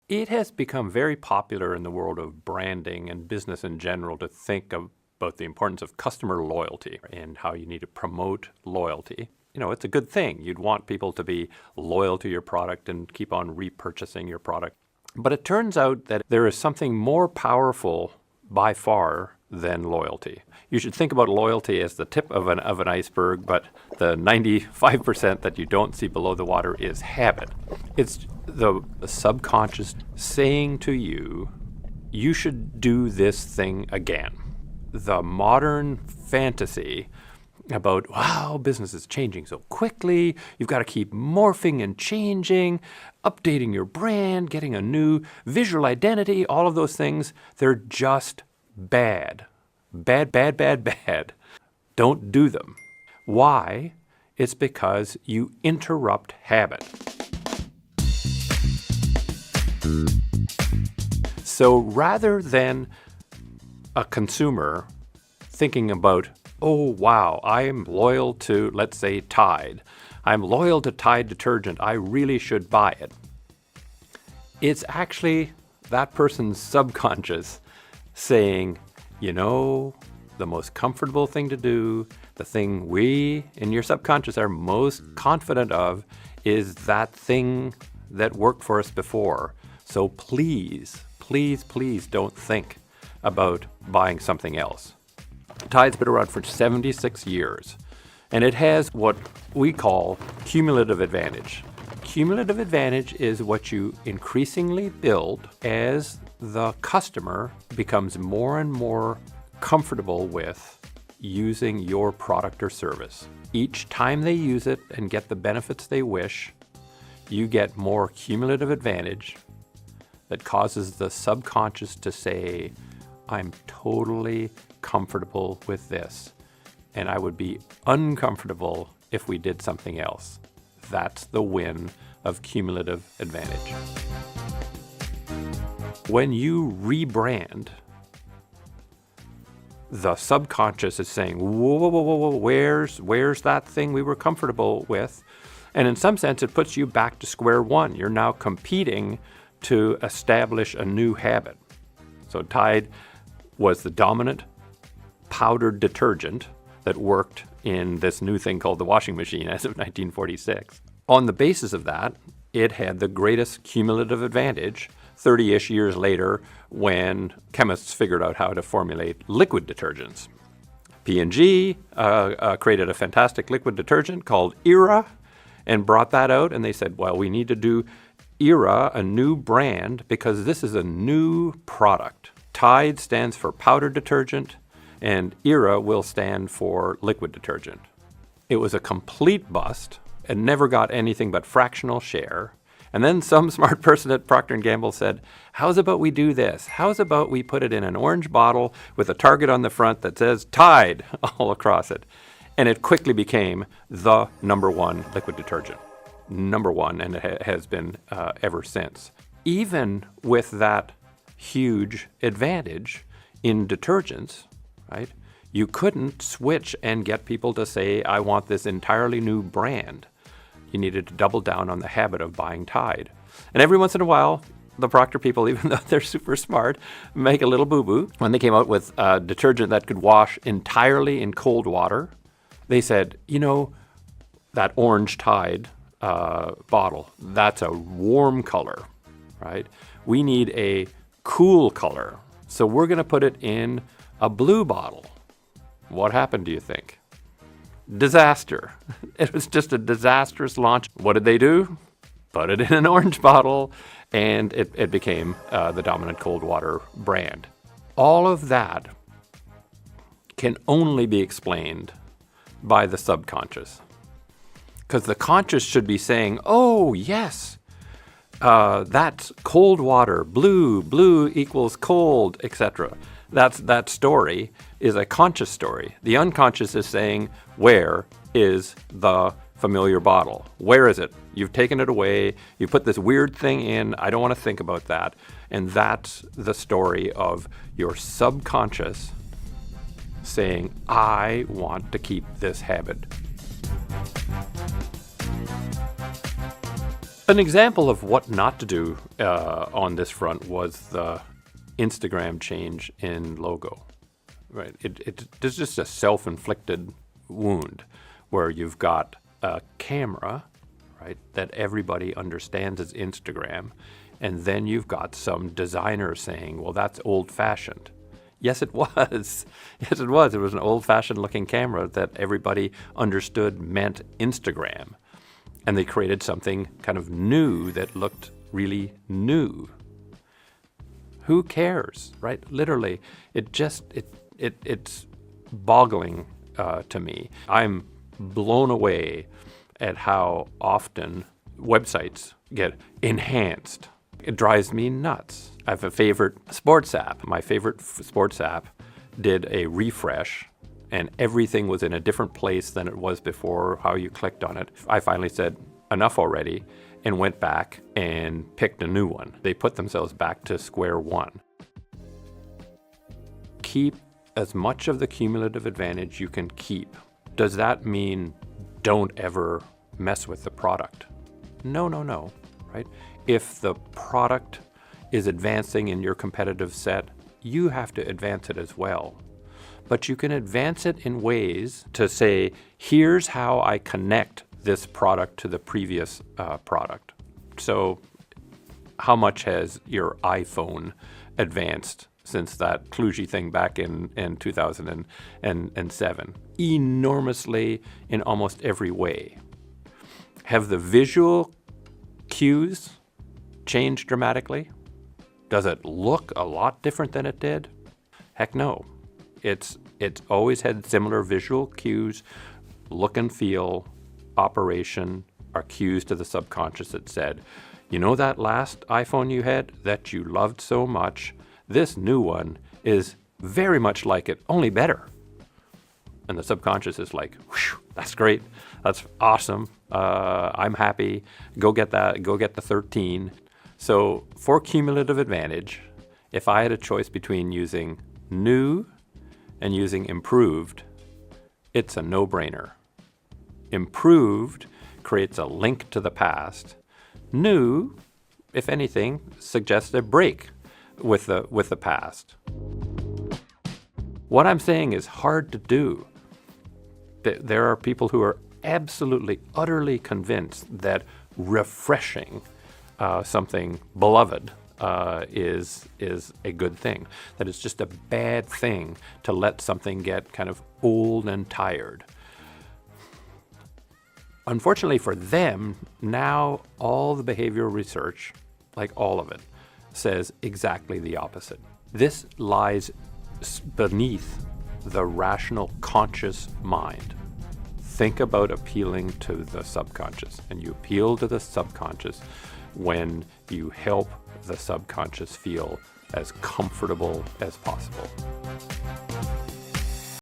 It has become very popular in the world of branding and business in general to think about the importance of customer loyalty and how you need to promote loyalty. You know, it's a good thing. You'd want people to be loyal to your product and keep on repurchasing your product. But it turns out that there is something more powerful by far than loyalty. You should think about loyalty as the tip of an iceberg, but the 95% that you don't see below the water is habit. It's the subconscious saying to you, you should do this thing again. The modern fantasy about, wow, business is changing so quickly, you've got to keep morphing and changing, updating your brand, getting a new visual identity, all of those things, they're just bad. Bad, bad, bad, bad. Don't do them. Why? It's because you interrupt habit. So rather than a consumer thinking about, oh, wow, I'm loyal to, let's say, Tide. I'm loyal to Tide detergent. I really should buy it. It's actually that person's subconscious saying, you know, the most comfortable thing to do, the thing we in your subconscious are most confident of is that thing that worked for us before. So please, please, please don't think about buying something else. Tide's been around for 76 years, and it has what we call cumulative advantage. Cumulative advantage is what you increasingly build as the customer becomes more and more comfortable with using your product or service. Each time they use it and get the benefits they wish, you get more cumulative advantage that causes the subconscious to say, I'm totally comfortable with this, and I would be uncomfortable if we did something else. That's the win of cumulative advantage. When you rebrand, the subconscious is saying, whoa, whoa, whoa, whoa, where's that thing we were comfortable with? And in some sense, it puts you back to square one. You're now competing to establish a new habit. So Tide was the dominant powdered detergent that worked in this new thing called the washing machine as of 1946. On the basis of that, it had the greatest cumulative advantage 30-ish years later when chemists figured out how to formulate liquid detergents. P&G created a fantastic liquid detergent called Era and brought that out, and they said, well, we need to do Era, a new brand, because this is a new product. Tide stands for powder detergent, and Era will stand for liquid detergent. It was a complete bust and never got anything but fractional share. And then some smart person at Procter & Gamble said, how's about we do this? How's about we put it in an orange bottle with a target on the front that says Tide all across it? And it quickly became the number one liquid detergent. Number one, and it has been ever since. Even with that huge advantage in detergents, right? You couldn't switch and get people to say, I want this entirely new brand. You needed to double down on the habit of buying Tide. And every once in a while, the Procter people, even though they're super smart, make a little boo-boo. When they came out with a detergent that could wash entirely in cold water, they said, you know, that orange Tide bottle, that's a warm color, right? We need a cool color. So we're going to put it in a blue bottle. What happened, do you think? Disaster. It was just a disastrous launch. What did they do? Put it in an orange bottle, and it became the dominant cold water brand. All of that can only be explained by the subconscious. Because the conscious should be saying, oh, yes, that's cold water, blue equals cold, etc. That story is a conscious story. The unconscious is saying, where is the familiar bottle? Where is it? You've taken it away. You put this weird thing in. I don't want to think about that. And that's the story of your subconscious saying, I want to keep this habit. An example of what not to do on this front was the Instagram change in logo. Right? It's just a self-inflicted wound where you've got a camera, right, that everybody understands as Instagram, and then you've got some designer saying, well, that's old-fashioned. Yes, it was. Yes, it was. It was an old-fashioned looking camera that everybody understood meant Instagram. And they created something kind of new that looked really new. Who cares, right? Literally, it's boggling to me. I'm blown away at how often websites get enhanced. It drives me nuts. I have a favorite sports app. My favorite sports app did a refresh, and everything was in a different place than it was before, how you clicked on it. I finally said, enough already, and went back and picked a new one. They put themselves back to square one. Keep as much of the cumulative advantage you can keep. Does that mean don't ever mess with the product? No, right? If the product is advancing in your competitive set, you have to advance it as well. But you can advance it in ways to say, here's how I connect this product to the previous product. So how much has your iPhone advanced since that kludgy thing back in 2007? Enormously in almost every way. Have the visual cues changed dramatically? Does it look a lot different than it did? Heck no. It's always had similar visual cues, look and feel, operation, are cues to the subconscious that said, you know that last iPhone you had that you loved so much? This new one is very much like it, only better. And the subconscious is like, whew, that's great, that's awesome, I'm happy, go get that, go get the 13. So for cumulative advantage, if I had a choice between using new and using improved, it's a no-brainer. Improved creates a link to the past. New, if anything, suggests a break with the past. What I'm saying is hard to do. There are people who are absolutely, utterly convinced that refreshing something beloved is a good thing, that it's just a bad thing to let something get kind of old and tired. Unfortunately for them, now all the behavioral research, like all of it, says exactly the opposite. This lies beneath the rational, conscious mind. Think about appealing to the subconscious, and you appeal to the subconscious when you help the subconscious feel as comfortable as possible.